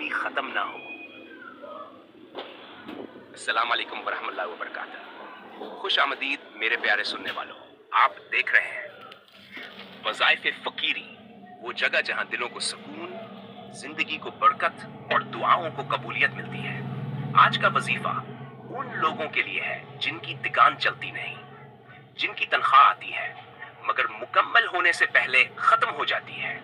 कभी ख़त्म ना हो। अस्सलाम वालेकुम वरहमतुल्लाहि वबरकातुहू। खुश आमदीद मेरे प्यारे सुनने वालों, आप देख रहे हैं वज़ाइफ़े फ़कीरी, वो जगह जहां दिलों को सुकून, जिंदगी को बरकत और दुआओं को कबूलियत मिलती है। आज का वजीफा उन लोगों के लिए है जिनकी दुकान चलती नहीं, जिनकी तनख्वाह आती है मगर मुकम्मल होने से पहले खत्म हो जाती है,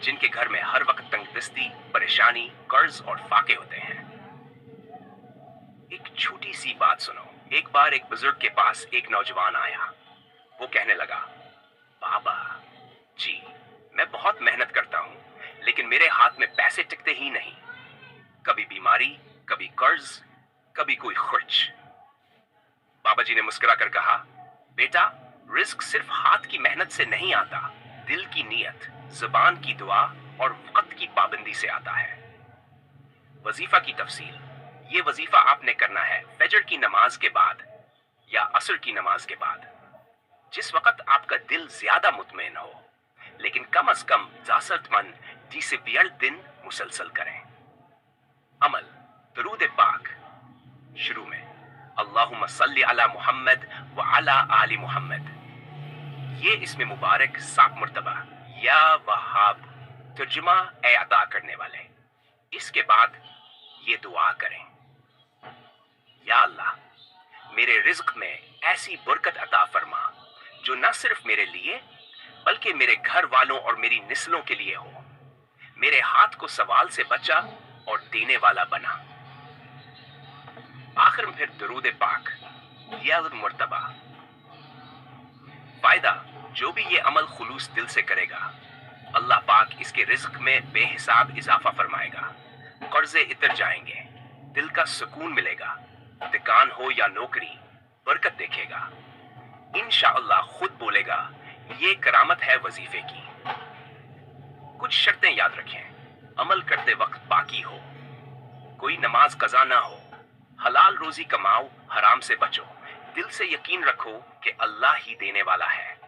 जिनके घर में हर वक्त तंगदस्ती, परेशानी, कर्ज और फाके होते हैं। एक छोटी सी बात सुनो। एक बार एक बुजुर्ग के पास एक नौजवान आया। वो कहने लगा, बाबा जी, मैं बहुत मेहनत करता हूं, लेकिन मेरे हाथ में पैसे टिकते ही नहीं। कभी बीमारी, कभी कर्ज, कभी कोई खर्च। बाबा जी ने मुस्कुरा कर कहा, बेटा, रिस्क सिर्फ हाथ की मेहनत से नहीं आता, दिल की नीयत, जुबान की दुआ और वक्त की पाबंदी से आता है। वजीफा की तफसील। ये वजीफा आपने करना है फजर की नमाज के बाद या असर की नमाज के बाद, जिस वक्त आपका दिल ज्यादा मुतमईन हो, लेकिन कम अज कम जासरतमंद जिसे बियर दिन मुसलसल करें। अमल दरूद पाक। शुरू में अल्लाहुम्मा सल्ली अला मुहम्मद व अला आली मुहम्मद, ये इसमें मुबारक 7 मरतबा या वहाब, तर्जुमा ए अता करने वाले। इसके बाद ये दुआ करें, या अल्लाह, मेरे रिज्क में ऐसी बरकत अता फरमा जो न सिर्फ मेरे लिए बल्कि मेरे घर वालों और मेरी नस्लों के लिए हो। मेरे हाथ को सवाल से बचा और देने वाला बना। आखिर में फिर दरूद पाक या मरतबा। फायदा, जो भी ये अमल खुलूस दिल से करेगा, अल्लाह पाक इसके रिज्क में बेहिसाब इजाफा फरमाएगा। कर्जे इतर जाएंगे, दिल का सुकून मिलेगा, दुकान हो या नौकरी, बरकत देखेगा। इंशाअल्लाह खुद बोलेगा, ये करामत है वजीफे की। कुछ शर्तें याद रखें। अमल करते वक्त पाकी हो, कोई नमाज कज़ा ना हो, हलाल रोजी कमाओ, हराम से बचो, दिल से यकीन रखो कि अल्लाह ही देने वाला है।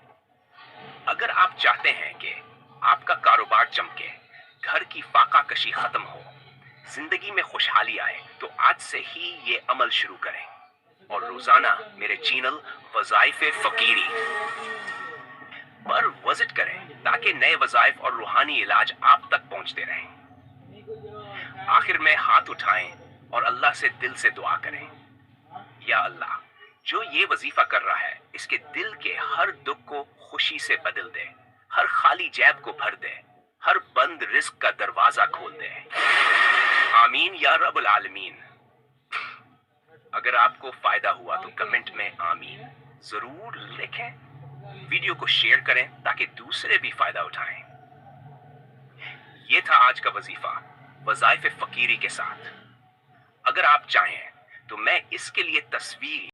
अगर आप चाहते हैं कि आपका कारोबार चमके, घर की फाका कशी खत्म हो, जिंदगी में खुशहाली आए, तो आज से ही ये अमल शुरू करें और रोजाना मेरे चैनल वज़ाइफ़े फ़कीरी पर विजिट करें ताकि नए वज़ाइफ और रूहानी इलाज आप तक पहुंचते रहें। आखिर में हाथ उठाएं और अल्लाह से दिल से दुआ करें, या अल्लाह, जो ये वजीफा कर रहा है, इसके दिल के हर दुख को खुशी से बदल दे, हर खाली जेब को भर दे, हर बंद रिस्क का दरवाजा खोल दे। आमीन या रब्बुल आलमीन। अगर आपको फायदा हुआ तो कमेंट में आमीन जरूर लिखें। वीडियो को शेयर करें ताकि दूसरे भी फायदा उठाएं। ये था आज का वजीफा वज़ाइफ़े फ़कीरी के साथ। अगर आप चाहें तो मैं इसके लिए तस्वीर